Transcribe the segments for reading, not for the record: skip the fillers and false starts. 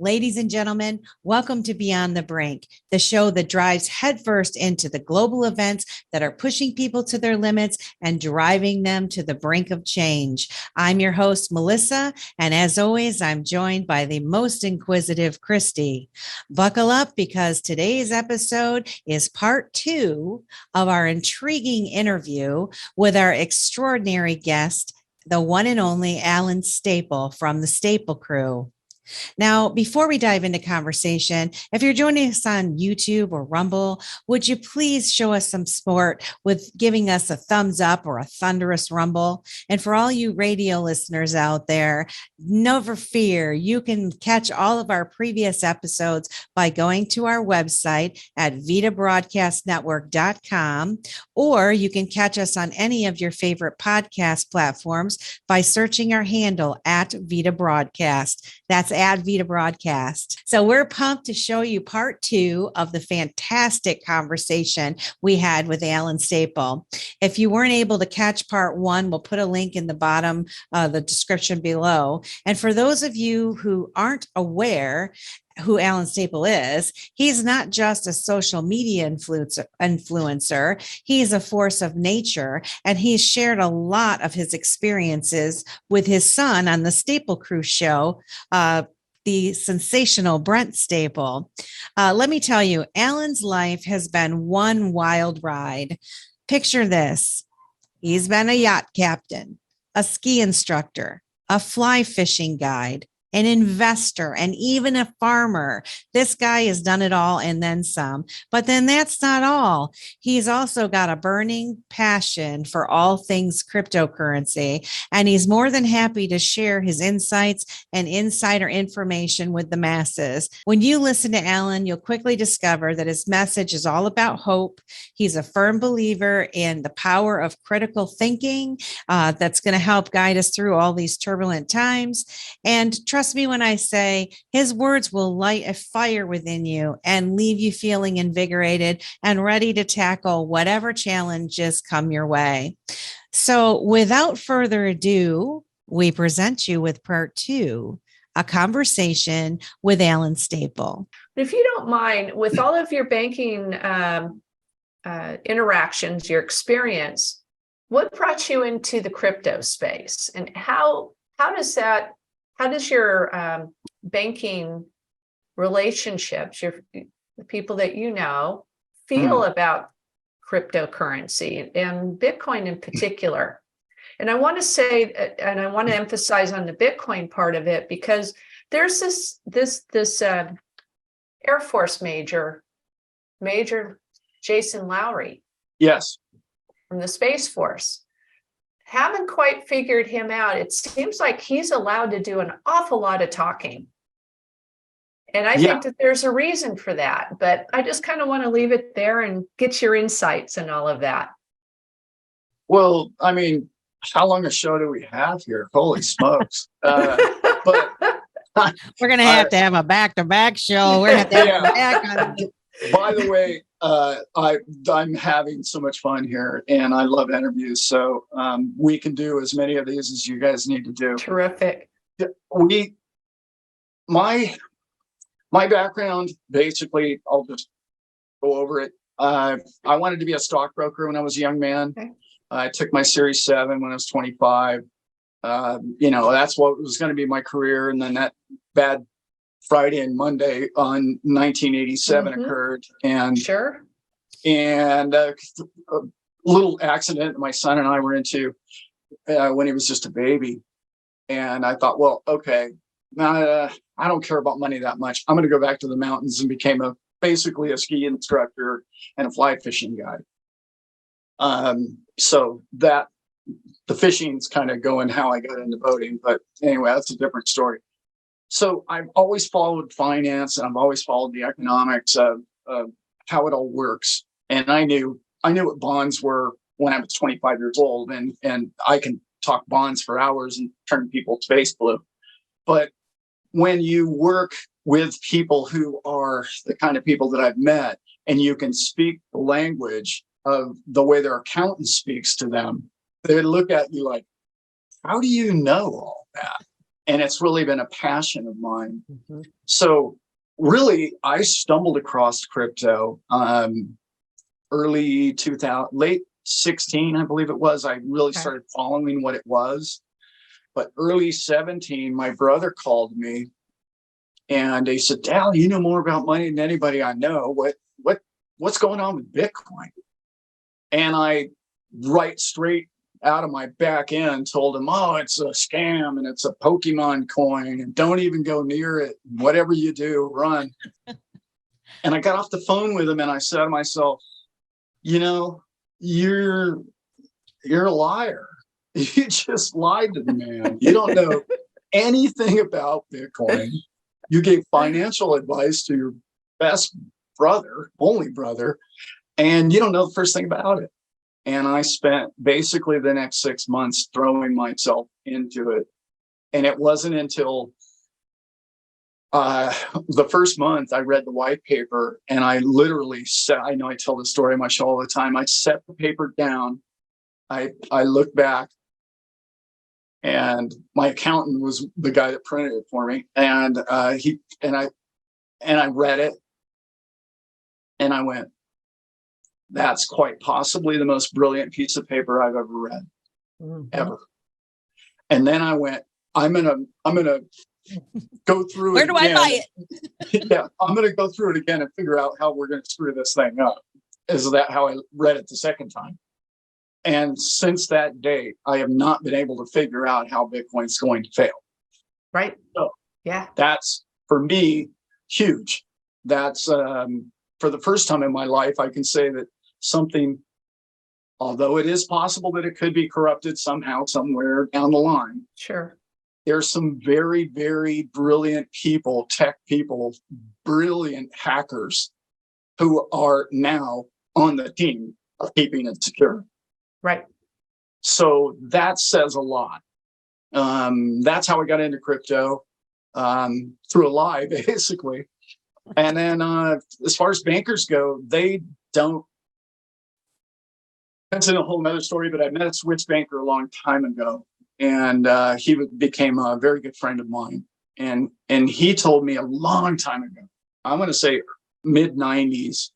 Ladies and gentlemen, welcome to Beyond the Brink, the show that drives headfirst into the global events that are pushing people to their limits and driving them to the brink of change. I'm your host, Melissa, and as always, I'm joined by the most inquisitive Christy. Buckle up because today's episode is part 2 of our intriguing interview with our extraordinary guest, the one and only Allan Staple from the Staple Crew. Now, before we dive into conversation, if you're joining us on YouTube or Rumble, would you please show us some support with giving us a thumbs up or a thunderous rumble? And for all you radio listeners out there, never fear, you can catch all of our previous episodes by going to our website at vitabroadcastnetwork.com, or you can catch us on any of your favorite podcast platforms by searching our handle at Vita Broadcast. That's at Vita Broadcast. So we're pumped to show you part 2 of the fantastic conversation we had with Allan Staple. If you weren't able to catch part 1, we'll put a link in the bottom of the description below. And for those of you who aren't aware who Allan Staple is, he's not just a social media influencer. He's a force of nature, and he's shared a lot of his experiences with his son on the Staple Crew show, the sensational Brent Staple. Let me tell you, Allan's life has been one wild ride. Picture this. He's been a yacht captain, a ski instructor, a fly fishing guide, an investor, and even a farmer. This guy has done it all and then some. But then that's not all. He's also got a burning passion for all things cryptocurrency, and he's more than happy to share his insights and insider information with the masses. When you listen to Allan, you'll quickly discover that his message is all about hope. He's a firm believer in the power of critical thinking that's going to help guide us through all these turbulent times. And trust me when I say his words will light a fire within you and leave you feeling invigorated and ready to tackle whatever challenges come your way. So without further ado, we present you with part 2, a conversation with Allan Staple. If you don't mind, with all of your banking interactions, your experience, what brought you into the crypto space, and how does your banking relationships, the people that you know, feel about cryptocurrency and Bitcoin in particular? And I want to say, and I want to emphasize on the Bitcoin part of it, because there's this Air Force Major Jason Lowry. Yes. From the Space Force. Haven't quite figured him out. It seems like he's allowed to do an awful lot of talking. And I think that there's a reason for that, but I just kind of want to leave it there and get your insights and all of that. Well, I mean, how long a show do we have here? Holy smokes. But we're going to have a back-to-back show. We're going to have a back on. By the way, I'm having so much fun here, and I love interviews. So we can do as many of these as you guys need to do. Terrific. My background, basically, I'll just go over it. I wanted to be a stockbroker when I was a young man. Okay. I took my Series 7 when I was 25. That's what was going to be my career. And then that bad Friday and Monday on 1987 occurred, and a little accident my son and I were into when he was just a baby. And I thought, well, okay, I don't care about money that much. I'm going to go back to the mountains, and became basically a ski instructor and a fly fishing guide. So that the fishing's kind of going how I got into boating, but anyway, that's a different story. So I've always followed finance, and I've always followed the economics of how it all works. And I knew what bonds were when I was 25 years old, and I can talk bonds for hours and turn people's face blue. But when you work with people who are the kind of people that I've met, and you can speak the language of the way their accountant speaks to them, they look at you like, how do you know all that? And it's really been a passion of mine. Mhm. So really, I stumbled across crypto early 2000, late 16, I believe it was. I really Okay. started following what it was. But early 17, my brother called me and he said, Dal, you know more about money than anybody I know. What's going on with Bitcoin? And I, right straight out of my back end, told him, oh, it's a scam and it's a Pokemon coin and don't even go near it. Whatever you do, run. And I got off the phone with him and I said to myself, you know, you're a liar. You just lied to the man. You don't know anything about Bitcoin. You gave financial advice to your best brother, only brother, and you don't know the first thing about it. And I spent basically the next 6 months throwing myself into it. And it wasn't until the first month I read the white paper and I literally said, I know I tell the story on my show all the time. I set the paper down. I looked back and my accountant was the guy that printed it for me. And I read it and I went, that's quite possibly the most brilliant piece of paper I've ever read, ever. And then I went, I'm gonna go through Where it do I again. buy it? Yeah, I'm gonna go through it again and figure out how we're gonna screw this thing up. Is that how I read it the second time? And since that date, I have not been able to figure out how Bitcoin's going to fail. Right. So Yeah. that's, for me, huge. That's for the first time in my life, I can say that something, although it is possible that it could be corrupted somehow, somewhere down the line, Sure. there's some very, very brilliant people, tech people, brilliant hackers who are now on the team of keeping it secure. Right. So that says a lot. That's how I got into crypto, through a lie, basically. And then as far as bankers go, they don't. That's in a whole nother story, but I met a Swiss banker a long time ago, and he became a very good friend of mine. And he told me a long time ago, I'm going to say mid 90s,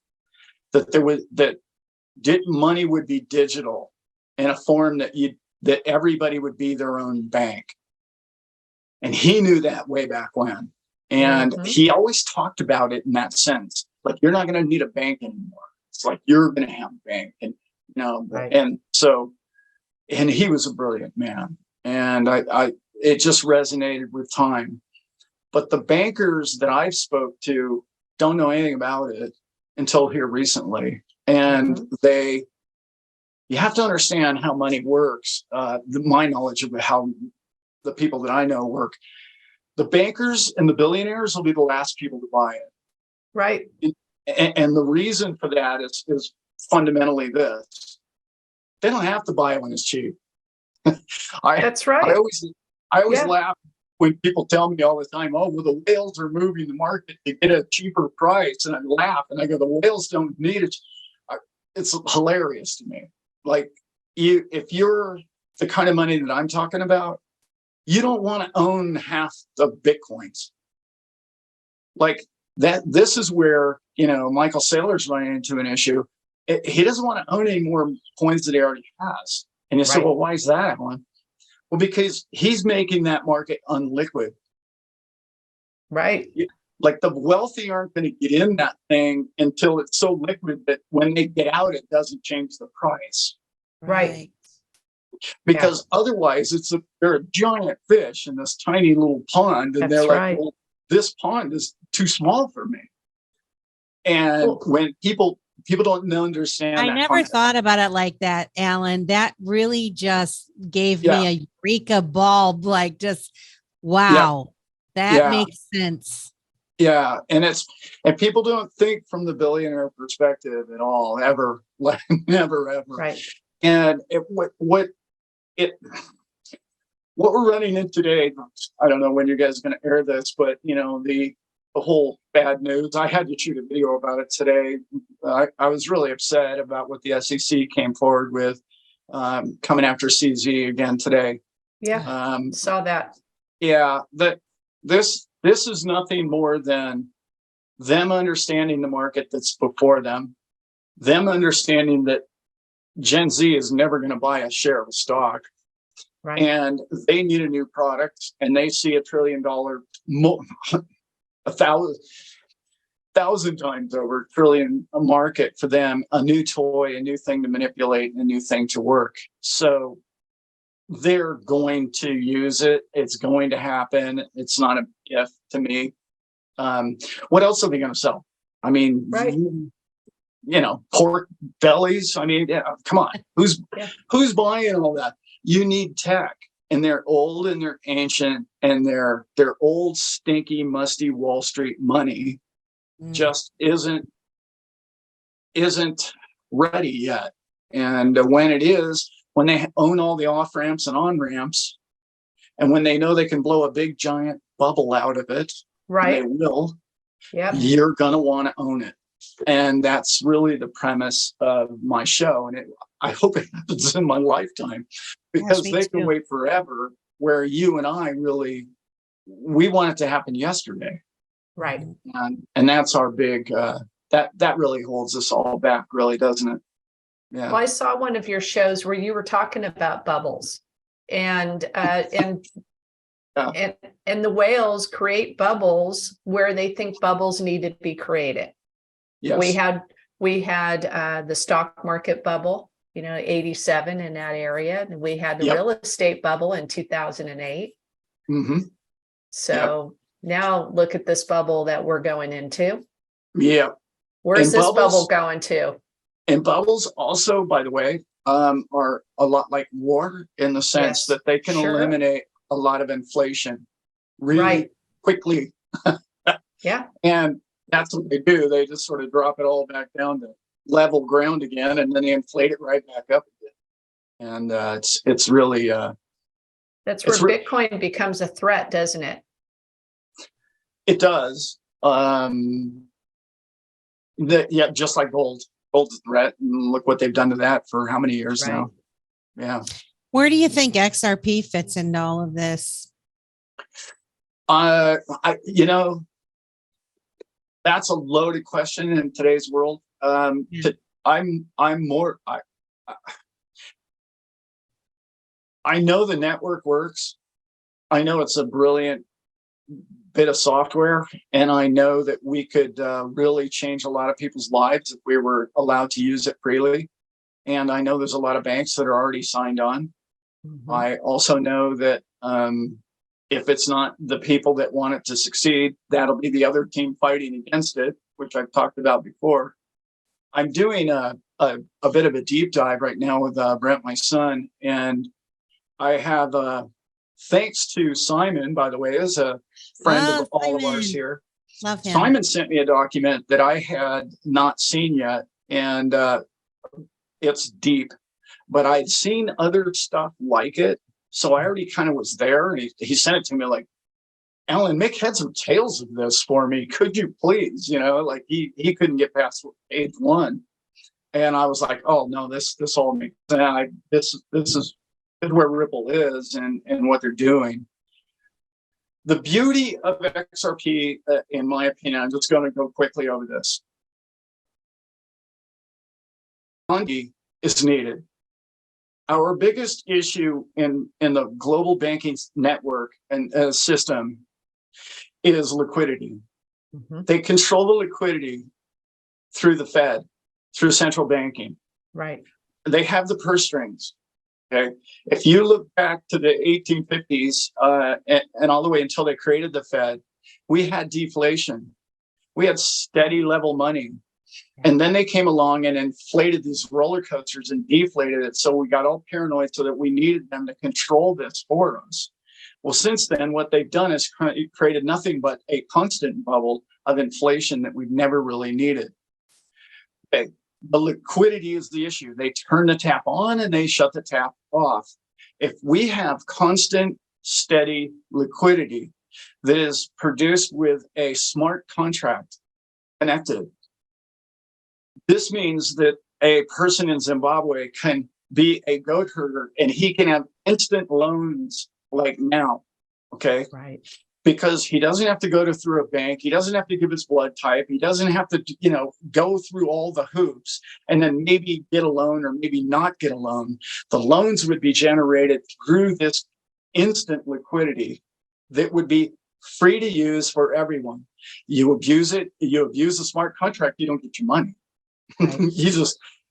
that money would be digital in a form that everybody would be their own bank. And he knew that way back when. And he always talked about it in that sense. Like, you're not going to need a bank anymore. It's like, you're going to have a bank. And, you know, Right. and he was a brilliant man. And it just resonated with time. But the bankers that I've spoke to don't know anything about it until here recently. And you have to understand how money works. My knowledge of how the people that I know work. The bankers and the billionaires will be the last people to buy it. Right. And the reason for that is fundamentally this: they don't have to buy it when it's cheap. That's right. I always laugh when people tell me all the time, "Oh, well, the whales are moving the market to get a cheaper price," and I laugh and I go, "The whales don't need it." It's hilarious to me. Like, if you're the kind of money that I'm talking about, you don't want to own half the Bitcoins. Like that. This is where, Michael Saylor's running into an issue. He doesn't want to own any more coins that he already has. And you say, well, why is that, Allan? Well, because he's making that market unliquid. Right. Like, the wealthy aren't going to get in that thing until it's so liquid that when they get out, it doesn't change the price. Right. Because otherwise they're a giant fish in this tiny little pond. And they're like, well, this pond is too small for me. And when people don't understand. I never thought about it like that, Allan. That really just gave me a eureka bulb. Like, just, wow, that makes sense. Yeah. And people don't think from the billionaire perspective at all, ever, never, ever. Right. And what we're running in today, I don't know when you guys are going to air this, but the whole bad news. I had to shoot a video about it today. I was really upset about what the SEC came forward with, coming after CZ again today. Yeah, saw that. Yeah, this is nothing more than them understanding the market that's before them understanding that Gen Z is never going to buy a share of stock, Right. and they need a new product, and they see $1 trillion, a thousand times over trillion a market for them, a new toy, a new thing to manipulate, a new thing to work. So they're going to use it. It's going to happen. It's not a if to me. What else are they going to sell? I mean, Right. Pork bellies. I mean, yeah, come on. Who's buying all that? You need tech, and they're old and they're ancient, and their old, stinky, musty Wall Street money just isn't ready yet. And when it is, when they own all the off ramps and on ramps, and when they know they can blow a big giant bubble out of it, Right. they will. Yep. You're gonna want to own it, and that's really the premise of my show. And I hope it happens in my lifetime, because they can wait forever. Where you and I we want it to happen yesterday. Right. And that's our big. That really holds us all back, really, doesn't it? Yeah. Well, I saw one of your shows where you were talking about bubbles, and the whales create bubbles where they think bubbles need to be created. Yes. We had the stock market bubble, 87 in that area, and we had the real estate bubble in 2008. Mm-hmm. So now look at this bubble that we're going into. Yeah. Where's this bubble going to? And bubbles also, by the way, are a lot like war, in the sense that they can eliminate a lot of inflation really quickly. Yeah. And that's what they do. They just sort of drop it all back down to level ground again, and then they inflate it right back up again. And it's really that's where Bitcoin becomes a threat, doesn't it? It does. Just like gold. Gold's a threat, and look what they've done to that for how many years now. Yeah. Where do you think XRP fits into all of this? That's a loaded question in today's world. I'm more. I know the network works. I know it's a brilliant bit of software, and I know that we could really change a lot of people's lives if we were allowed to use it freely. And I know there's a lot of banks that are already signed on. Mm-hmm. I also know that if it's not the people that want it to succeed, that'll be the other team fighting against it, which I've talked about before. I'm doing a bit of a deep dive right now with Brent, my son, and I have thanks to Simon, by the way, is a friend of all of ours here. Love him. Simon sent me a document that I had not seen yet, and it's deep, but I'd seen other stuff like it, so I already kind of was there. And he sent it to me like, Allan, make heads or tails of this for me, could you please? Like he couldn't get past page 1, and I was like, oh no, this all makes sense. This is where Ripple is and what they're doing. The beauty of XRP, in my opinion, I'm just going to go quickly over this. Is needed. Our biggest issue in the global banking network and system is liquidity. Mm-hmm. They control the liquidity through the Fed, through central banking. Right. They have the purse strings. Okay. If you look back to the 1850s and all the way until they created the Fed, we had deflation. We had steady level money. And then they came along and inflated these roller coasters and deflated it. So we got all paranoid so that we needed them to control this for us. Well, since then, what they've done is created nothing but a constant bubble of inflation that we've never really needed. Okay. The liquidity is the issue. They turn the tap on and they shut the tap off. If we have constant, steady liquidity that is produced with a smart contract connected, this means that a person in Zimbabwe can be a goat herder and he can have instant loans like now. Okay. Right. Because he doesn't have to go through a bank. He doesn't have to give his blood type. He doesn't have to, go through all the hoops and then maybe get a loan or maybe not get a loan. The loans would be generated through this instant liquidity that would be free to use for everyone. You abuse it, you abuse a smart contract, you don't get your money. Right.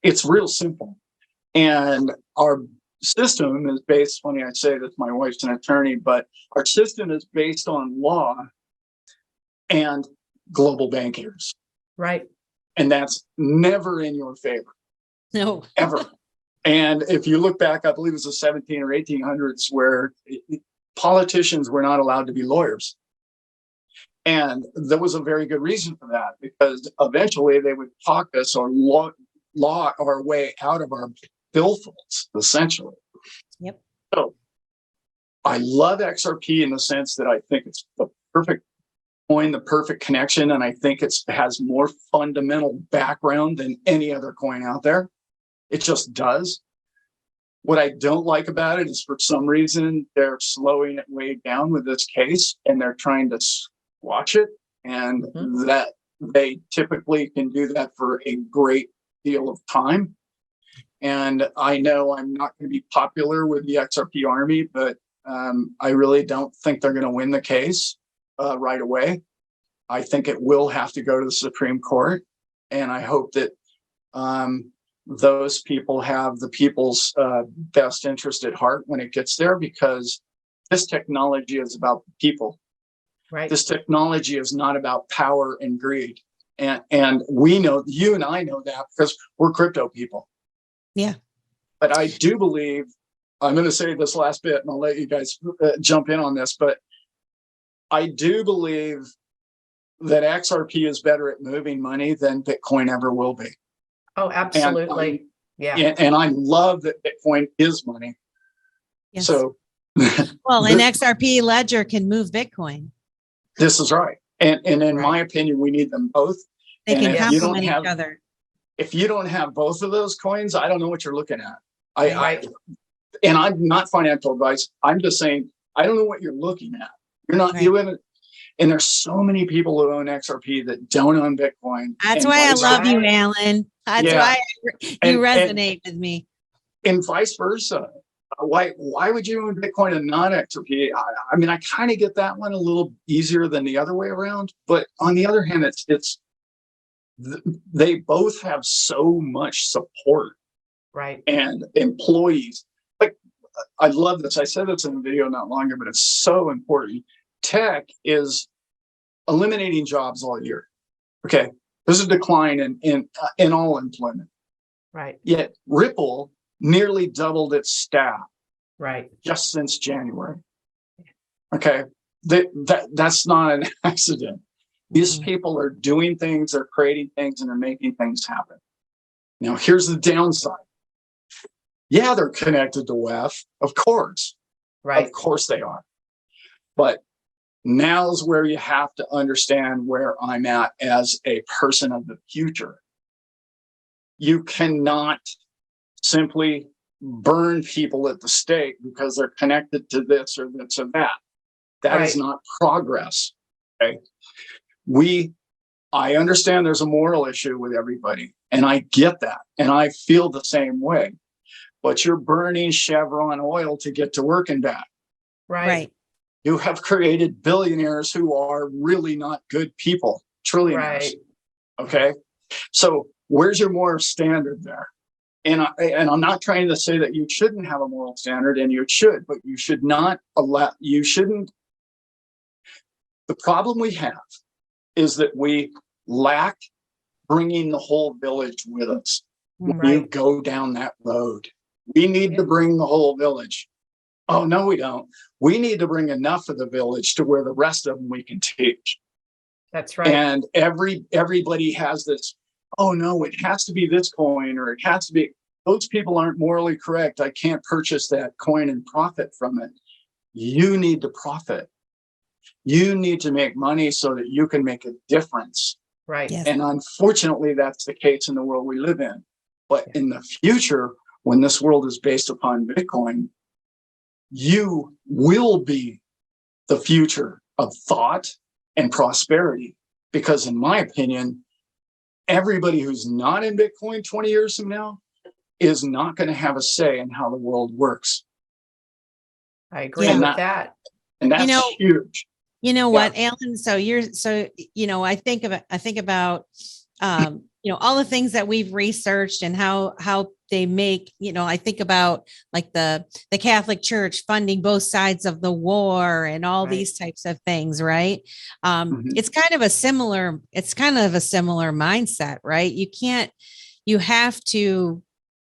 It's real simple. And our system is based, funny I say this, my wife's an attorney, but our system is based on law and global bankers. Right. And that's never in your favor. No. Ever. And if you look back, I believe it was the 17 or 1800s where politicians were not allowed to be lawyers. And there was a very good reason for that, because eventually they would talk us or law our way out of our billfolds, essentially. Yep. So I love XRP in the sense that I think it's the perfect coin, the perfect connection, and I think it has more fundamental background than any other coin out there. It just does. What I don't like about it is for some reason they're slowing it way down with this case and they're trying to watch it, and that they typically can do that for a great deal of time. And I know I'm not going to be popular with the XRP army, but I really don't think they're going to win the case right away. I think it will have to go to the Supreme Court, and I hope that those people have the people's best interest at heart when it gets there, because this technology is about the people. Right. This technology is not about power and greed. And we know, you and I know that because we're crypto people. Yeah. But I do believe, I'm going to say this last bit and I'll let you guys jump in on this, but I do believe that XRP is better at moving money than Bitcoin ever will be. Oh, absolutely. And I love that Bitcoin is money. Yes. So, well, an XRP ledger can move Bitcoin. This is right. And in Right. my opinion, we need them both. They And can if you don't complement each have- other. If you don't have both of those coins, I don't know what you're looking at. Right. And I'm not financial advice. I'm just saying, I don't know what you're looking at. You're not, Right. you haven't, and there's so many people who own XRP that don't own Bitcoin. That's and why I vice love you, versa. Alan. That's Yeah. why you And- resonate with me. And vice versa. Why would you own Bitcoin and not XRP? I mean, I kind of get that one a little easier than the other way around. But on the other hand, they both have so much support Right. and employees. Like, I love this. I said this in a video not long ago, but it's so important. Tech is eliminating jobs all year. Okay, there's a decline in all employment. Right. Yet Ripple nearly doubled its staff Right. just since January. Okay, that's not an accident. These people are doing things, they're creating things, and they're making things happen. Now, here's the downside. Yeah, they're connected to WEF, of course. Right. Of course they are. But now's where you have to understand where I'm at as a person of the future. You cannot simply burn people at the stake because they're connected to this or this or that. That is Right. not progress. Okay. I understand there's a moral issue with everybody, and I get that, and I feel the same way. But you're burning Chevron oil to get to work and back. Right. You have created billionaires who are really not good people, trillionaires. Right. Okay. So where's your moral standard there? And I'm not trying to say that you shouldn't have a moral standard, and you should, but you should not you shouldn't. The problem we have is that we lack bringing the whole village with us when you Right. go down that road. We need to bring the whole village. Oh, no, we don't. We need to bring enough of the village to where the rest of them we can teach. That's right. And everybody has this, oh, no, it has to be this coin, or it has to be, those people aren't morally correct. I can't purchase that coin and profit from it. You need to profit. You need to make money so that you can make a difference. Right. Yes. And unfortunately, that's the case in the world we live in. But in the future, when this world is based upon Bitcoin, you will be the future of thought and prosperity. Because in my opinion, everybody who's not in Bitcoin 20 years from now is not going to have a say in how the world works. I agree Yeah. with that. And that's huge. You know Yeah. what, Alan? I think about, all the things that we've researched and how they make, I think about like the Catholic Church funding both sides of the war and all these types of things, right? It's kind of a similar mindset, right? You have to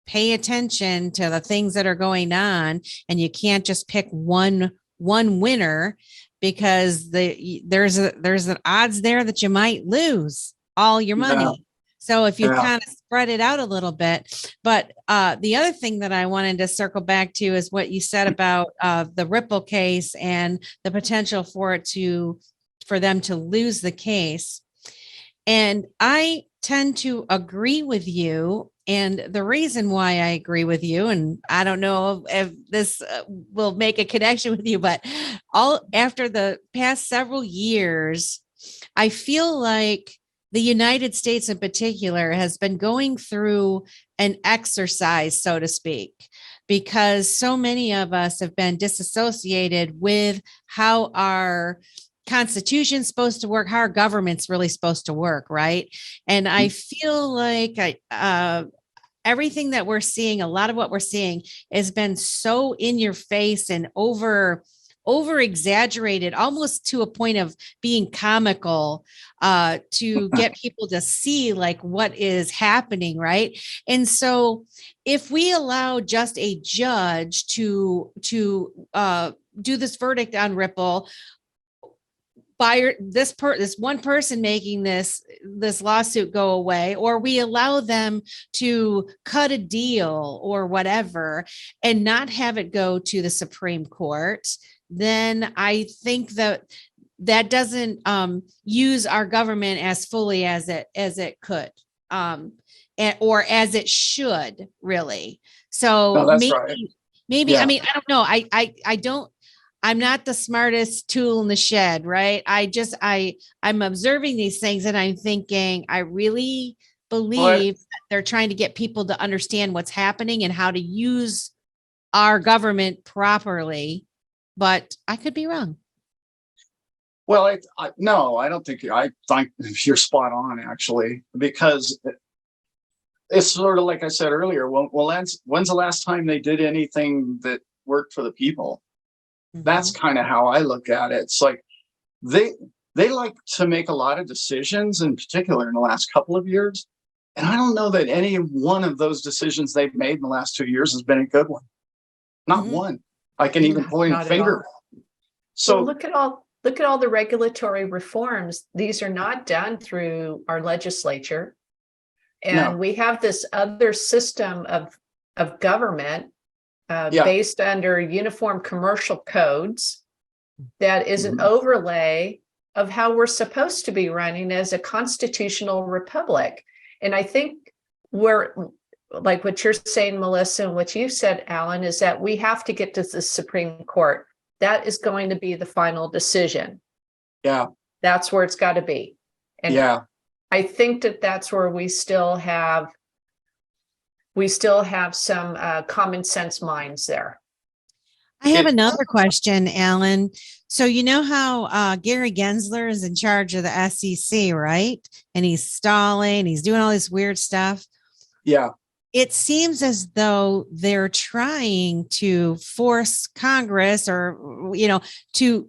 pay attention to the things that are going on, and you can't just pick one winner, because there's an odds there that you might lose all your money. Yeah. So if you kind of spread it out a little bit. But the other thing that I wanted to circle back to is what you said about the Ripple case and the potential for them to lose the case. And I tend to agree with you. And the reason why I agree with you, and I don't know if this will make a connection with you, but after the past several years, I feel like the United States in particular has been going through an exercise, so to speak, because so many of us have been disassociated with how our Constitution's supposed to work, how our government's really supposed to work, right? And I feel like everything that we're seeing, a lot of what we're seeing has been so in your face and over exaggerated, almost to a point of being comical, to get people to see like what is happening, right? And so if we allow just a judge to do this verdict on Ripple by this one person making this lawsuit go away, or we allow them to cut a deal or whatever and not have it go to the Supreme Court, then I think that doesn't use our government as fully as it could, or as it should, really. So No, that's right. Maybe, Yeah. I mean, I don't know. I'm not the smartest tool in the shed, right? I'm observing these things and I'm thinking, I really believe that they're trying to get people to understand what's happening and how to use our government properly, but I could be wrong. Well, no, I don't think I think you're spot on, actually, because it's sort of like I said earlier. When's the last time they did anything that worked for the people? That's kind of how I look at it. It's like they like to make a lot of decisions, in particular in the last couple of years. And I don't know that any one of those decisions they've made in the last 2 years has been a good one. Not one. I can even point a finger. So well, look at all the regulatory reforms. These are not done through our legislature. And we have this other system of government based under uniform commercial codes that is an overlay of how we're supposed to be running as a constitutional republic. And I think we're like what you're saying, Melissa, and what you said, Alan, is that we have to get to the Supreme Court. That is going to be the final decision. Yeah. That's where it's got to be. And I think that's where we still have some common sense minds there. I have another question, Alan. So you know how Gary Gensler is in charge of the SEC, right? And he's stalling, he's doing all this weird stuff. Yeah. It seems as though they're trying to force Congress or, to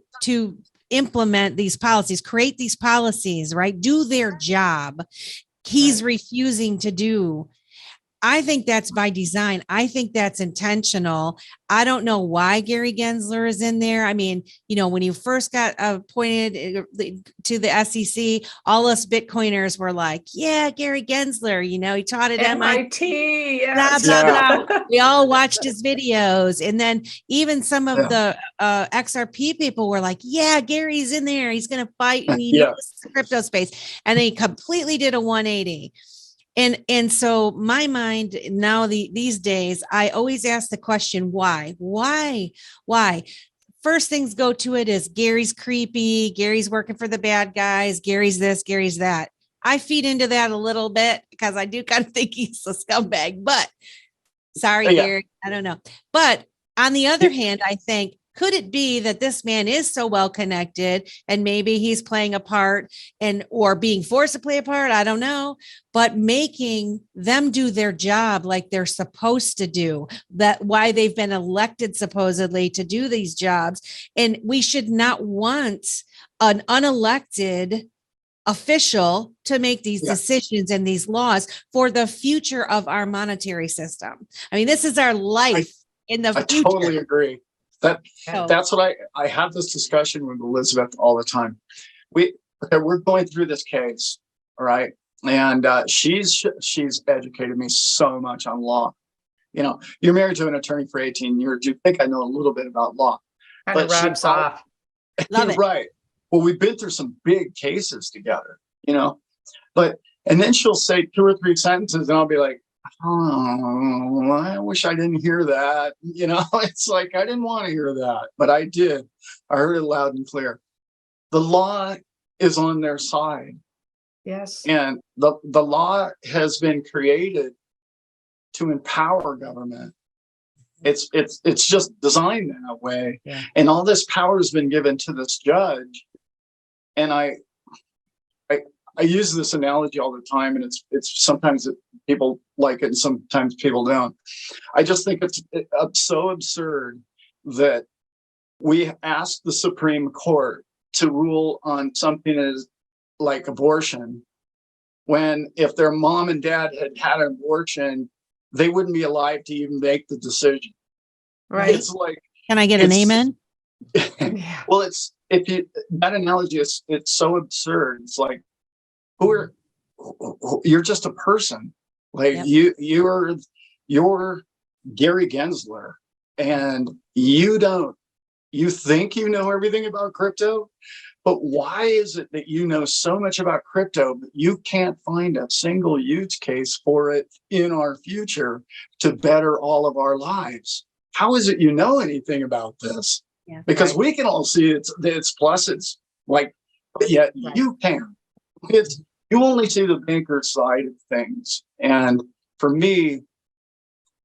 implement these policies, create these policies, right? Do their job. He's refusing to do. I think that's by design. I think that's intentional. I don't know why Gary Gensler is in there. I mean, when you first got appointed to the SEC, all us Bitcoiners were like, yeah, Gary Gensler, he taught at MIT. Blah, blah, blah. We all watched his videos. And then even some of the XRP people were like, yeah, Gary's in there. He's going to fight in the crypto space. And they completely did a 180. And so my mind now these days, I always ask the question, why? first things go to it is Gary's creepy, Gary's working for the bad guys, Gary's this, Gary's that. I feed into that a little bit because I do kind of think he's a scumbag, but sorry, Yeah. Gary, I don't know. But on the other hand, I think, could it be that this man is so well connected and maybe he's playing a part or being forced to play a part? I don't know, but making them do their job like they're supposed to do, that why they've been elected supposedly to do these jobs. And we should not want an unelected official to make these decisions and these laws for the future of our monetary system. I mean, this is our life in the future. I totally agree. That's what I have this discussion with Elizabeth all the time. We're going through this case, all right, and she's educated me so much on law. You know, you're married to an attorney for 18 years. You think I know a little bit about law, kind of rubs off. Love it. Right. Well, we've been through some big cases together, you know, and then she'll say 2 or 3 sentences, and I'll be like, oh, I wish I didn't hear that. You know, it's like, I didn't want to hear that, but I did. I heard it loud and clear. The law is on their side. Yes. And the law has been created to empower government. It's just designed that way. Yeah. And all this power has been given to this judge. And I use this analogy all the time, and it's sometimes people like it and sometimes people don't. I just think it's so absurd that we ask the Supreme Court to rule on something as like abortion, when if their mom and dad had had an abortion, they wouldn't be alive to even make the decision. Right. It's like, Can I get an amen? well, that analogy is, it's so absurd. It's like, you're just a person. Like you're Gary Gensler, and you think you know everything about crypto, but why is it that you know so much about crypto, but you can't find a single use case for it in our future to better all of our lives? How is it you know anything about this? Yeah, because we can all see its pluses, like, but yet you can. You only see the banker side of things. And for me,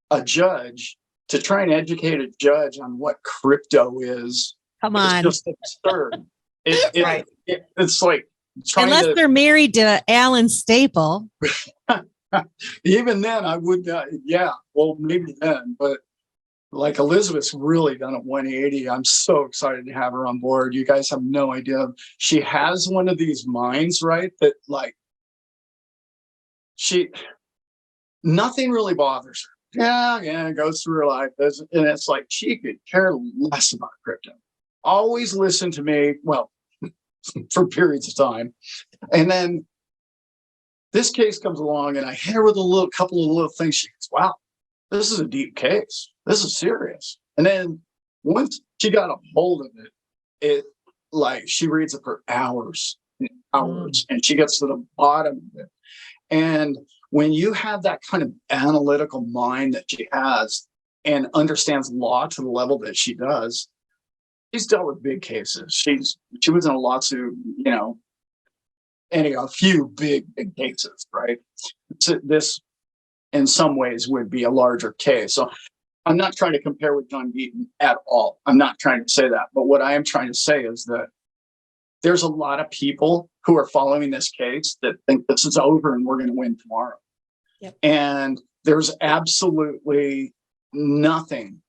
a judge, to try and educate a judge on what crypto is, come on, just absurd. It's like unless they're married to Allan Staple. Even then, I would. Well, maybe then, but like Elizabeth's really done a 180. I'm so excited to have her on board. You guys have no idea. She has one of these minds, right? That like nothing really bothers her. Yeah, goes through her life. And it's like she could care less about crypto. Always listen to me, well, for periods of time. And then this case comes along and I hit her with a couple of little things. She goes, wow, this is a deep case. This is serious. And then once she got a hold of it like she reads it for hours and hours, and she gets to the bottom of it. And when you have that kind of analytical mind that she has and understands law to the level that she does, she's dealt with big cases. She was in a lawsuit, a few big cases, right? So this, in some ways, would be a larger case. So I'm not trying to compare with John Beaton at all. I'm not trying to say that. But what I am trying to say is that there's a lot of people who are following this case that think this is over and we're going to win tomorrow. Yep. And there's absolutely nothing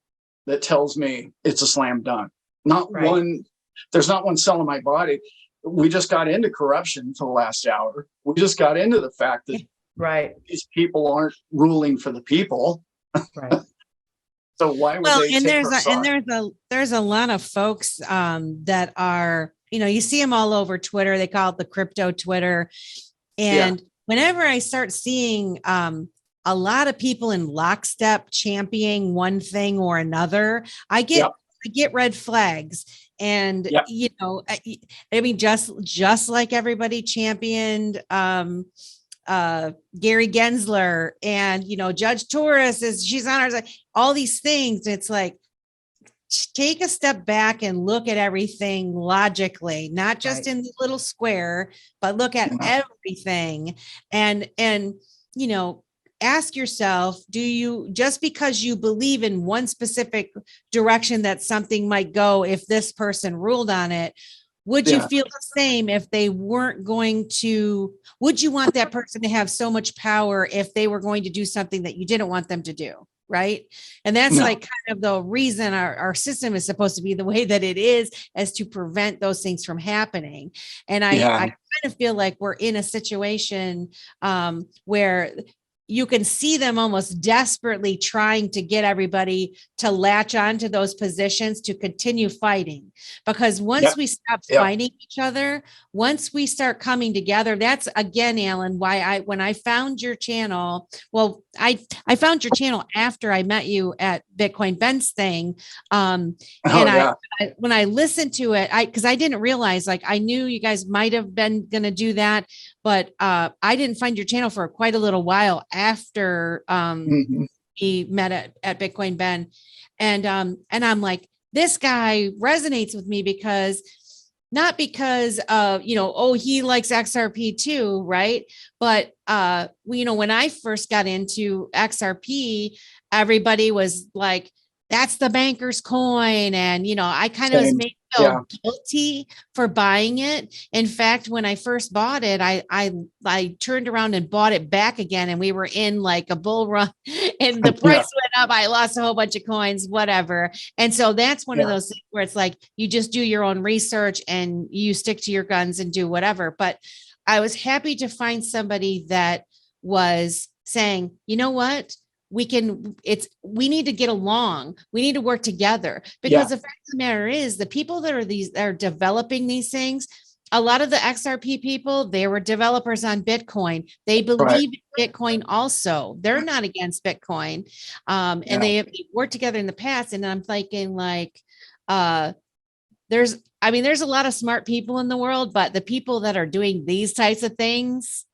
that tells me it's a slam dunk. There's not one cell in my body. We just got into corruption for the last hour. We just got into the fact that these people aren't ruling for the people. Right. So why would they take our side? There's a lot of folks that are, you see them all over Twitter. They call it the crypto Twitter. And whenever I start seeing a lot of people in lockstep championing one thing or another, I get red flags. And, I mean, just like everybody championed Gary Gensler and, Judge Torres she's on our side, all these things. It's like, take a step back and look at everything logically, not just Right. in the little square, but look at everything. And, you know, ask yourself, do you, just because you believe in one specific direction that something might go, if this person ruled on it, would you feel the same if they weren't going to, would you want that person to have so much power if they were going to do something that you didn't want them to do? Right. And that's like kind of the reason our system is supposed to be the way that it is, as to prevent those things from happening. And I kind of feel like we're in a situation where you can see them almost desperately trying to get everybody to latch onto those positions to continue fighting. Because once we stop fighting each other, once we start coming together, that's again, Allan, why when I found your channel, well, I found your channel after I met you at Bitcoin Ben's thing. When I listened to it, because I didn't realize, like, I knew you guys might have been going to do that, but I didn't find your channel for quite a little while after we met at Bitcoin Ben. And I'm like, this guy resonates with me because, not because of, you know, oh, he likes XRP too, right? But you know, when I first got into XRP, everybody was like, that's the banker's coin. And, you know, I kind of was made feel guilty for buying it. In fact, when I first bought it, I turned around and bought it back again. And we were in like a bull run and the price went up. I lost a whole bunch of coins, whatever. And so that's one of those things where it's like, you just do your own research and you stick to your guns and do whatever. But I was happy to find somebody that was saying, you know what? We need to get along. We need to work together, because the fact of the matter is, the people that are developing these things, a lot of the XRP people, they were developers on Bitcoin. They believe in Bitcoin also. They're not against Bitcoin. And they worked together in the past. And I'm thinking like, there's a lot of smart people in the world, but the people that are doing these types of things,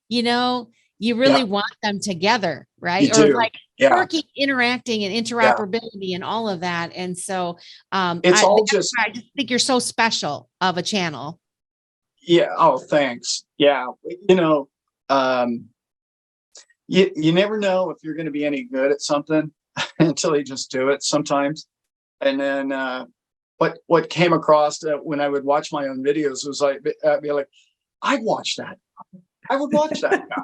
you know, you really want them together, right? Or like working, interacting, and interoperability and all of that. And so I just think you're so special of a channel. Yeah. Oh, thanks. Yeah. You know, you never know if you're going to be any good at something until you just do it sometimes. And then what came across when I would watch my own videos was like, I'd be like, I'd watch that. I would watch that guy.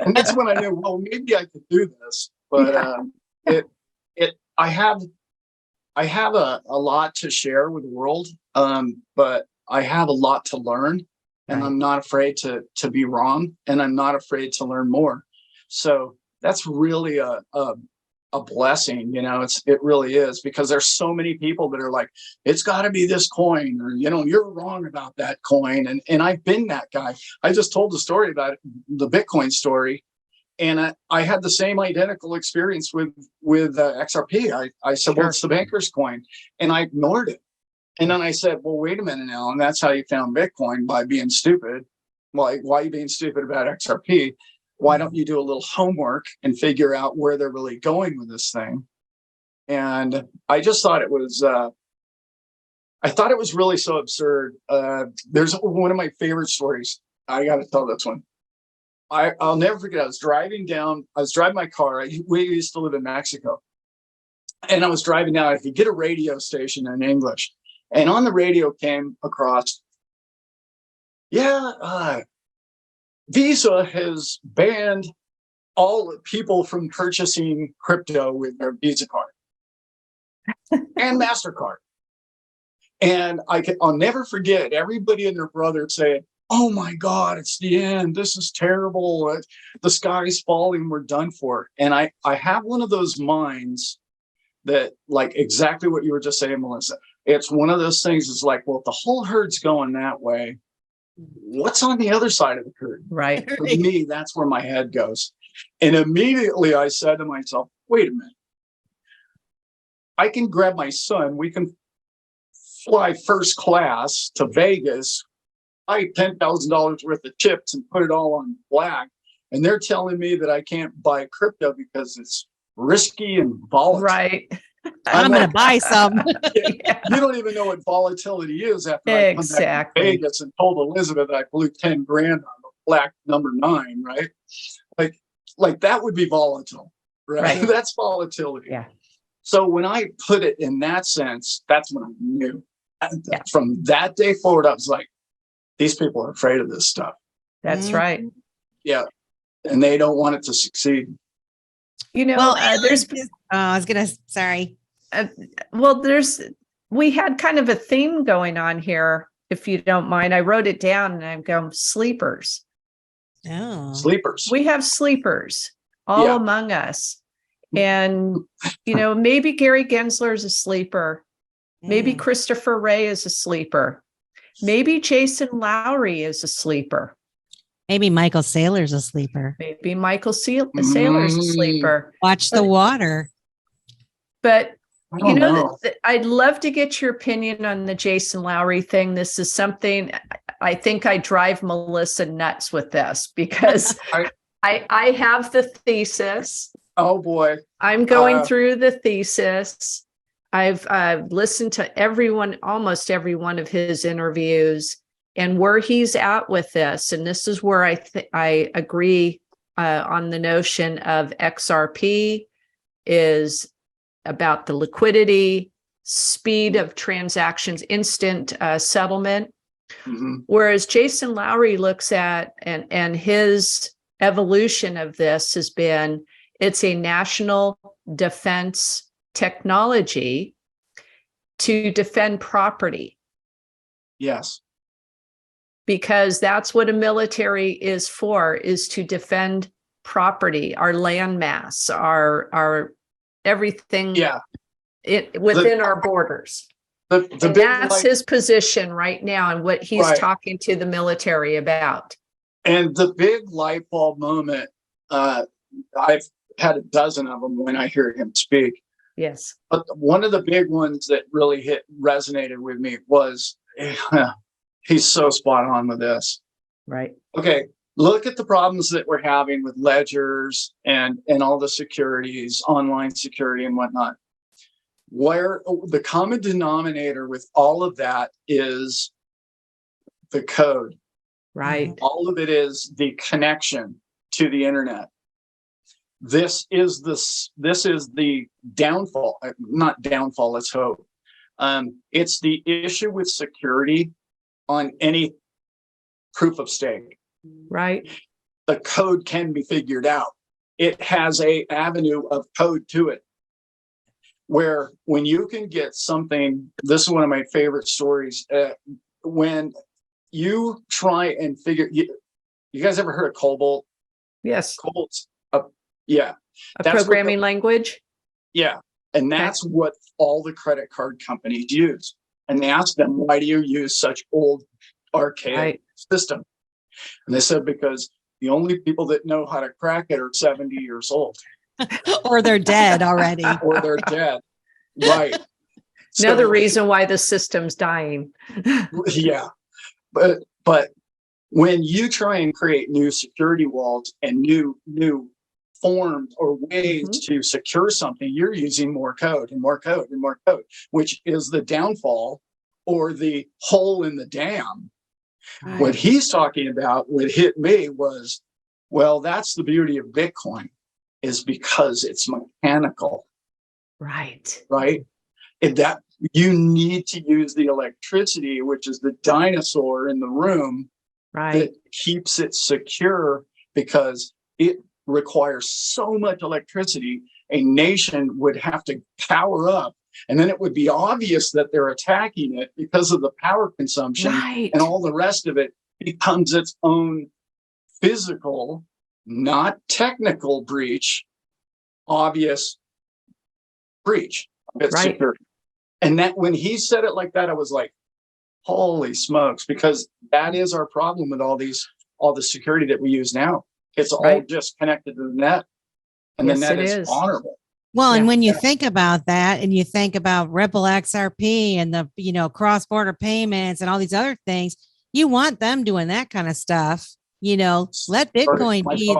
And that's when I knew, well, maybe I could do this. But I have a lot to share with the world, but I have a lot to learn, and I'm not afraid to be wrong, and I'm not afraid to learn more. So that's really a blessing, you know. It really is, because there's so many people that are like, it's got to be this coin, or, you know, you're wrong about that coin. And I've been that guy. I just told the story about the Bitcoin story, and I had the same identical experience with XRP. I said, well, it's the banker's coin, and I ignored it. And then I said, well, wait a minute now, and that's how you found Bitcoin, by being stupid. Why are you being stupid about XRP? Why don't you do a little homework and figure out where they're really going with this thing? And I just thought it was, really so absurd. There's one of my favorite stories. I got to tell this one. I'll never forget. I was driving my car. We used to live in Mexico. And I was driving down. I could get a radio station in English. And on the radio came across, Visa has banned all people from purchasing crypto with their Visa card and MasterCard. And I'll never forget everybody and their brother saying, oh my God, it's the end. This is terrible. The sky's falling. We're done for. And I have one of those minds that, like, exactly what you were just saying, Melissa. It's one of those things. It's like, well, if the whole herd's going that way, what's on the other side of the curtain? Right. For me, that's where my head goes. And immediately I said to myself, wait a minute. I can grab my son. We can fly first class to Vegas, buy $10,000 worth of chips and put it all on black. And they're telling me that I can't buy crypto because it's risky and volatile. Right. I'm going to buy some. Yeah. You don't even know what volatility is after I come back Exactly. to Vegas and told Elizabeth I blew 10 grand on the black number 9, right? Like that would be volatile, right? Right. That's volatility. Yeah. So when I put it in that sense, that's when I knew. And Yeah. from that day forward, I was like, these people are afraid of this stuff. That's Mhm. right. Yeah. And they don't want it to succeed. You know, Well, I was going to, sorry. well, we had kind of a theme going on here, if you don't mind. I wrote it down and I'm going sleepers. Oh, Sleepers. We have sleepers all Yeah. among us. And, you know, maybe Gary Gensler is a sleeper. Maybe Mm. Christopher Wray is a sleeper. Maybe Jason Lowry is a sleeper. Maybe Michael Saylor's a sleeper. Maybe Michael Saylor's a sleeper. Watch the water. But I you don't know, know. I'd love to get your opinion on the Jason Lowry thing. This is something I think I drive Melissa nuts with this because I have the thesis. Oh boy. I'm going through the thesis. I've listened to almost every one of his interviews, and where he's at with this. And this is where I agree on the notion of XRP is about the liquidity, speed of transactions, instant settlement. Mm-hmm. Whereas Jason Lowry looks at and his evolution of this has been, it's a national defense technology to defend property. Yes. Because that's what a military is for, is to defend property, our landmass, our everything within our borders. And That's his position right now and what he's talking to the military about. And the big light bulb moment, I've had a dozen of them when I hear him speak. Yes. But one of the big ones that really resonated with me was, he's so spot on with this. Right. Okay. Look at the problems that we're having with ledgers and all the securities, online security and whatnot. Where the common denominator with all of that is the code. Right. All of it is the connection to the internet. This is the downfall, not downfall, let's hope. It's the issue with security on any proof of stake. Right. The code can be figured out. It has an avenue of code to it. Where when you can get something, this is one of my favorite stories. When you try and figure, you guys ever heard of Cobalt? Yes. Cobalt's, a programming language. Yeah. And that's what all the credit card companies use. And they asked them, why do you use such old archaic system? And they said, because the only people that know how to crack it are 70 years old. Or they're dead already. Or they're dead. Right. Another reason why the system's dying. Yeah. But when you try and create new security walls and new forms or ways to secure something, you're using more code and more code and more code, which is the downfall or the hole in the dam. Right. What he's talking about, what hit me was, well, that's the beauty of Bitcoin, is because it's mechanical. Right. Right. And that you need to use the electricity, which is the dinosaur in the room, that keeps it secure, because it requires so much electricity. A nation would have to power up, and then it would be obvious that they're attacking it because of the power consumption, and all the rest of it becomes its own physical, not technical breach, obvious breach of its security. And that when he said it like that, I was like, holy smokes, because that is our problem with all the security that we use now. It's all just connected to the net, and the net is honorable. Well, and when you think about that, and you think about Ripple XRP and the, cross-border payments and all these other things, you want them doing that kind of stuff. Let Bitcoin be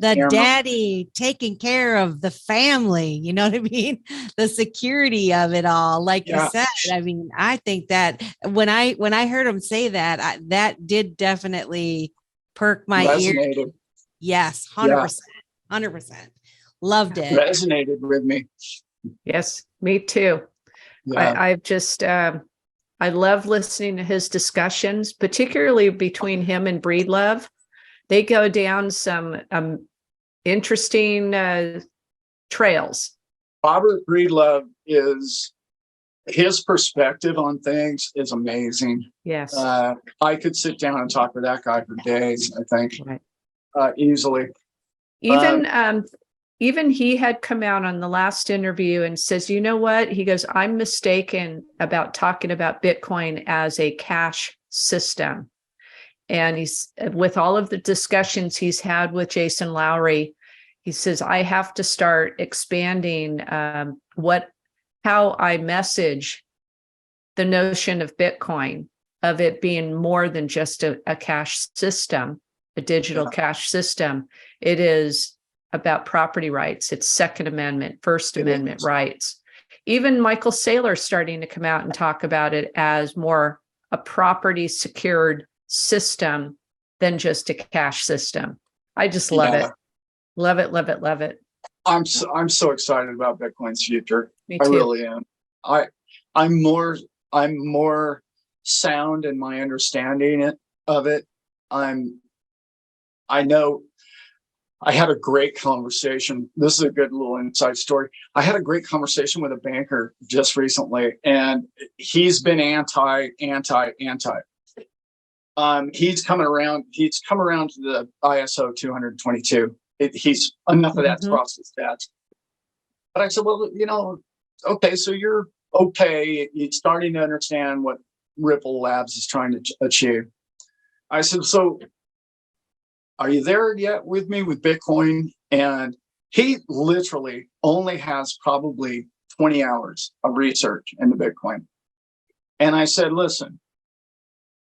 the camera. daddy taking care of the family, you know what I mean? The security of it all. Like you Yeah. said, I mean, I think that when I heard him say that, that did definitely perk my ear. Resonated. Yes, Yeah. 100%. 100%. Loved it. Resonated with me. Yes, me too. Yeah. I've just, I love listening to his discussions, particularly between him and Breedlove. They go down some interesting trails. Robert Breedlove is, his perspective on things is amazing. Yes. I could sit down and talk with that guy for days, I think, Right. easily. Even he had come out on the last interview and says, you know what? He goes, I'm mistaken about talking about Bitcoin as a cash system. And he's, with all of the discussions he's had with Jason Lowry, he says, I have to start expanding how I message the notion of Bitcoin, of it being more than just a cash system, a digital cash system. It is about property rights. It's Second Amendment, First Amendment rights. Even Michael Saylor starting to come out and talk about it as more a property secured system than just a cash system. I just love it. Love it, love it, love it. I'm so excited about Bitcoin's future. Me I too. really am. I'm more sound in my understanding of it. I know I had a great conversation. This is a good little inside story. I had a great conversation with a banker just recently, and he's been anti. He's come around to the ISO 222. He's enough of that's crossed his desk. But I said, well, okay, so you're okay. You're starting to understand what Ripple Labs is trying to achieve. I said, so are you there yet with me with Bitcoin? And he literally only has probably 20 hours of research into Bitcoin. And I said, listen,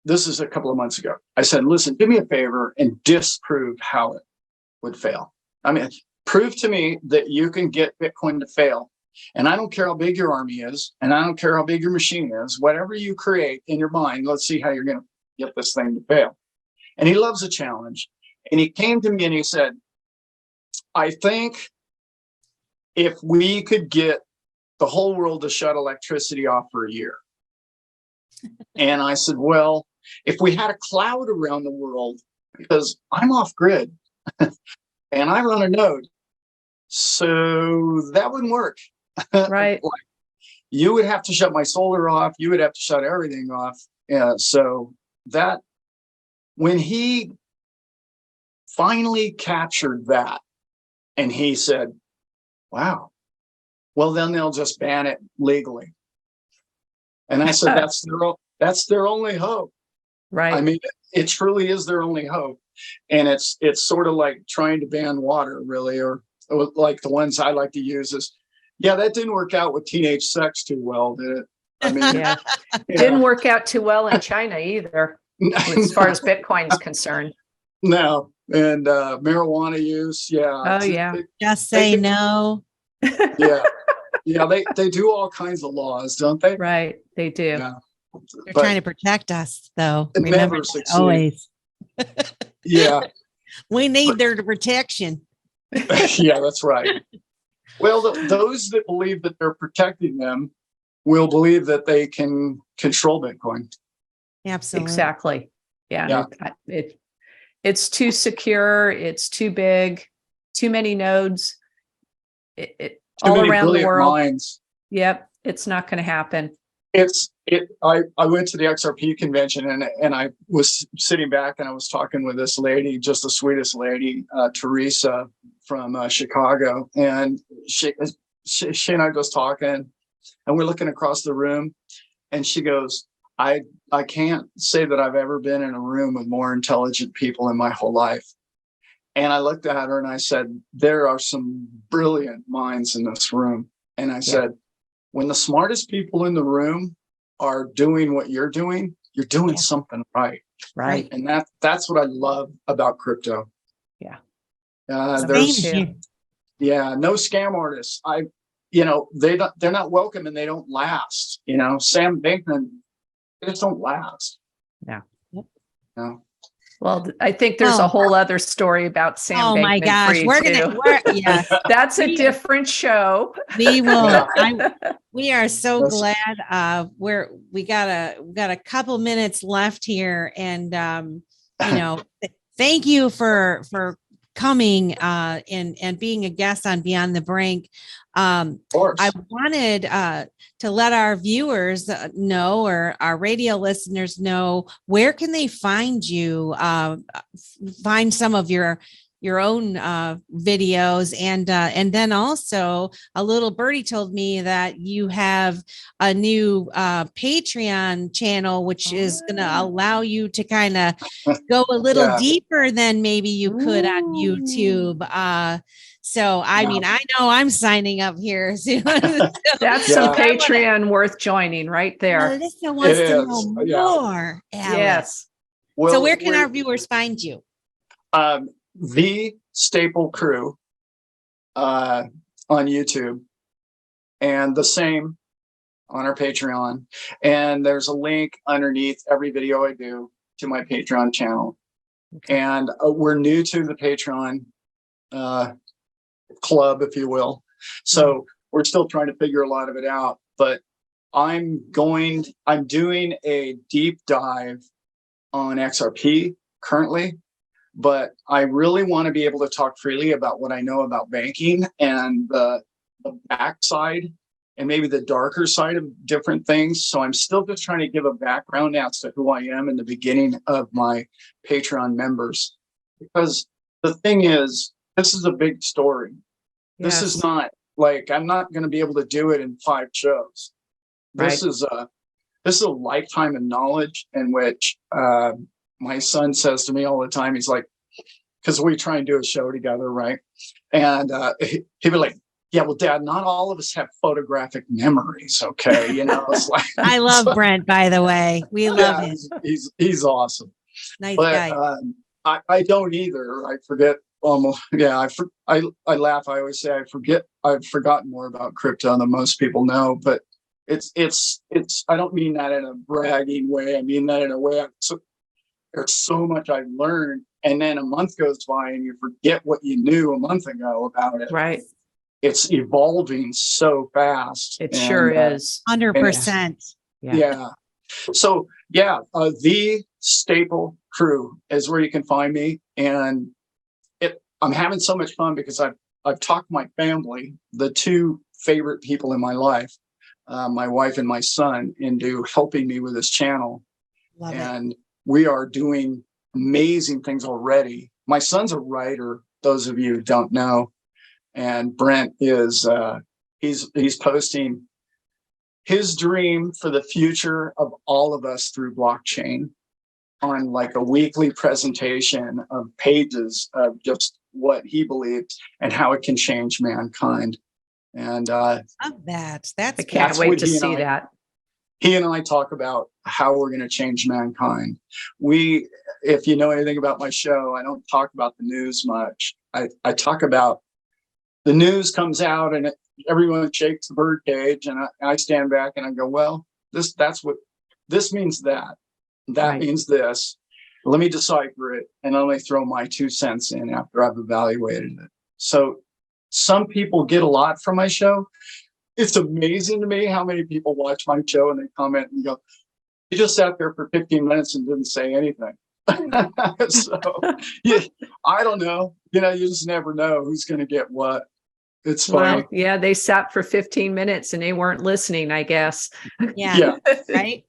this is a couple of months ago. I said, listen, do me a favor and disprove how it would fail. I mean, prove to me that you can get Bitcoin to fail. And I don't care how big your army is, and I don't care how big your machine is, whatever you create in your mind, let's see how you're going to get this thing to fail. And he loves a challenge. And he came to me and he said, I think if we could get the whole world to shut electricity off for a year. And I said, well, if we had a cloud around the world, because I'm off grid and I run a node, so that wouldn't work. Right. You would have to shut my solar off. You would have to shut everything off. Yeah. So that, when he finally captured that, and he said, wow, well, then they'll just ban it legally. And I said, that's their only hope. Right. I mean, it truly is their only hope. And it's sort of like trying to ban water, really, or like the ones I like to use is, yeah, that didn't work out with teenage sex too well, did it? I mean, yeah. Didn't work out too well in China either, as far as Bitcoin's concerned. No. And marijuana use, yeah. Oh, yeah. Just say no. Yeah. Yeah, they do all kinds of laws, don't they? Right. They do. Yeah. They're trying to protect us, though. It Remember never that succeeds. always. Yeah. We need their protection. Yeah, that's right. Well, those that believe that they're protecting them will believe that they can control Bitcoin. Absolutely. Exactly. Yeah. It's too secure. It's too big. Too many nodes. All around the world. Minds. Yep. It's not going to happen. I went to the XRP convention and I was sitting back and I was talking with this lady, just the sweetest lady, Teresa from Chicago. And she and I just talking and we're looking across the room and she goes, I can't say that I've ever been in a room with more intelligent people in my whole life. And I looked at her and I said, there are some brilliant minds in this room. And I said, when the smartest people in the room are doing what you're doing something right. Right. And that's what I love about crypto. Yeah. There's Same here. no scam artists. They're not welcome and they don't last. Sam Bankman, they just don't last. Yeah. No. Well, I think there's a whole other story about Sam Oh Bankman my gosh, for you too. yes. That's a different show. We will. Yeah. We are so That's- glad. We got a couple minutes left here, and thank you for coming and being a guest on Beyond the Brink. Of course. I wanted to let our viewers know, or our radio listeners know, where can they find you, find some of your own videos, and then also a little birdie told me that you have a new Patreon channel, which is going to allow you to kind of go a little deeper than maybe you could on YouTube. So, I mean, I know I'm signing up here soon. That's some Patreon worth joining right there. Melissa wants to know more. Alan. Yes. Well, so where can our viewers find you? The Staple Crew on YouTube, and the same on our Patreon. And there's a link underneath every video I do to my Patreon channel. Okay. And we're new to the Patreon club, if you will. So we're still trying to figure a lot of it out. But I'm doing a deep dive on XRP currently. But I really want to be able to talk freely about what I know about banking and the backside and maybe the darker side of different things. So I'm still just trying to give a background as to who I am in the beginning of my Patreon members. Because the thing is, this is a big story. Yes. This is not like, I'm not going to be able to do it in 5 shows. This is a lifetime of knowledge in which, my son says to me all the time, he's like, because we try and do a show together, right? And he'd be like, yeah, well, Dad, not all of us have photographic memories, okay? It's like I love Brent, by the way. We love him. He's awesome. Nice guy. I don't either. I forget almost. Yeah, I laugh. I always say I've forgotten more about crypto than most people know, but it's. I don't mean that in a bragging way. I mean that in a way. There's so much I've learned, and then a month goes by and you forget what you knew a month ago about it. Right. It's evolving so fast. It sure is. 100%. Yeah. So the Staple Crew is where you can find me, and I'm having so much fun because I've talked my family, the 2 favorite people in my life, my wife and my son, into helping me with this channel. Love it. We are doing amazing things already. My son's a writer, those of you who don't know. And Brent is, he's posting his dream for the future of all of us through blockchain on like a weekly presentation of pages of just what he believes and how it can change mankind. And love that. I can't wait to see that. He and I talk about how we're going to change mankind. If you know anything about my show, I don't talk about the news much. I talk about the news comes out and everyone shakes the bird cage, and I stand back and I go, well, this means that means this. Let me decipher it and let me throw my 2 cents in after I've evaluated it. So some people get a lot from my show. It's amazing to me how many people watch my show and they comment and go, you just sat there for 15 minutes and didn't say anything. So I don't know. You just never know who's going to get what. It's funny. Well, they sat for 15 minutes and they weren't listening, I guess. Yeah. Right.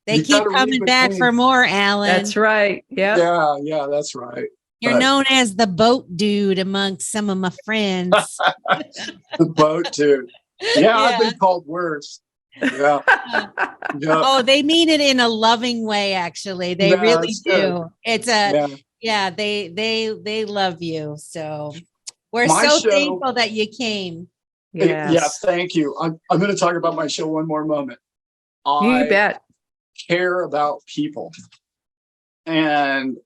They keep coming back for more, Alan. That's right. Yeah. Yeah, that's right. You're known as the boat dude amongst some of my friends. The boat dude. Yeah, I've been called worse. Yeah. Oh, they mean it in a loving way, actually. They really do. It's they love you. So we're thankful that you came. Yes. Yeah, thank you. I'm going to talk about my show one more moment. You bet. Care about people. And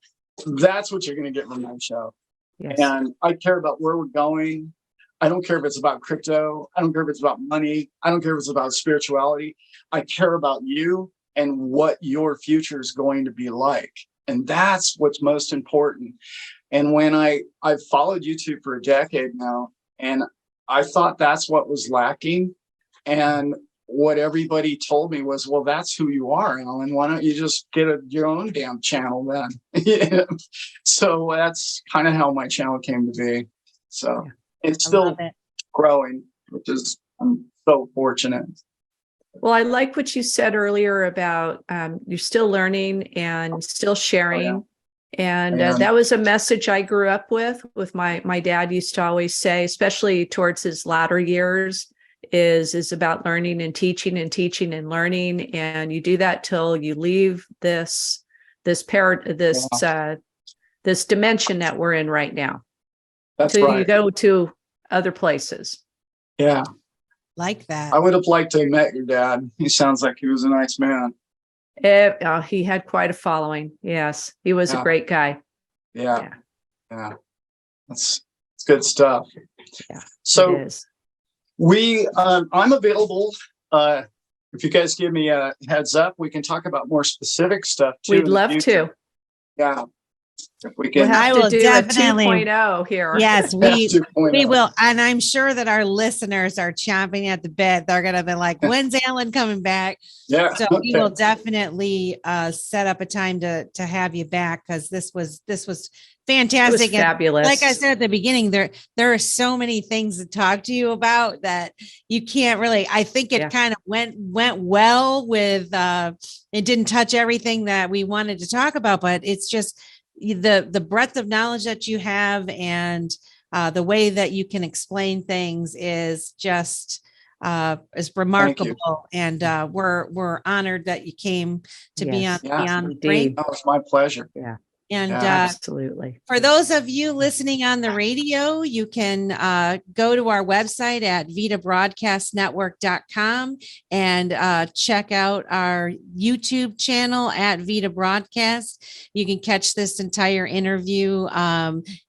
that's what you're going to get from my show. Yes. And I care about where we're going. I don't care if it's about crypto. I don't care if it's about money. I don't care if it's about spirituality. I care about you and what your future is going to be like. And that's what's most important. And when I've followed YouTube for a decade now, and I thought that's what was lacking. And what everybody told me was, well, that's who you are, Allan. Why don't you just get your own damn channel then? Yeah. So that's kind of how my channel came to be. So it's still growing, which is, I'm so fortunate. Well, I like what you said earlier about you're still learning and still sharing. And that was a message I grew up with my dad used to always say, especially towards his latter years, is about learning and teaching and learning. And you do that till you leave this dimension that we're in right now. That's till right. you go to other places. Yeah. Like that. I would have liked to have met your dad. He sounds like he was a nice man. He had quite a following. Yes, he was a great guy. Yeah. It's good stuff. Yeah. So it is. I'm available. If you guys give me a heads up, we can talk about more specific stuff too. We'd love to. Yeah. If we can. I will do definitely a 2.0 here. Yes, we 2.0. will. And I'm sure that our listeners are chomping at the bit. They're going to be like, when's Allan coming back? Yeah. So we will definitely set up a time to have you back, because this was fantastic. It was fabulous. And like I said at the beginning, there are so many things to talk to you about that you can't really. I think it kind of went well with. It didn't touch everything that we wanted to talk about, but it's just the breadth of knowledge that you have, and the way that you can explain things is just is remarkable. And we're honored that you came to be on Beyond Brink. That was my pleasure. Yeah. And absolutely. For those of you listening on the radio, you can go to our website at vitabroadcastnetwork.com and check out our YouTube channel at Vita Broadcast. You can catch this entire interview.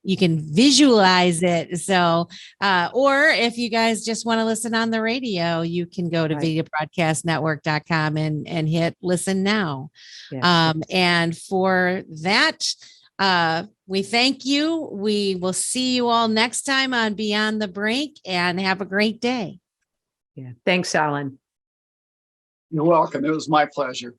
You can visualize it. So, or if you guys just want to listen on the radio, you can go to vitabroadcastnetwork.com and hit listen now. Yes. And for that, we thank you. We will see you all next time on Beyond the Brink, and have a great day. Yeah. Thanks, Allan. You're welcome. It was my pleasure.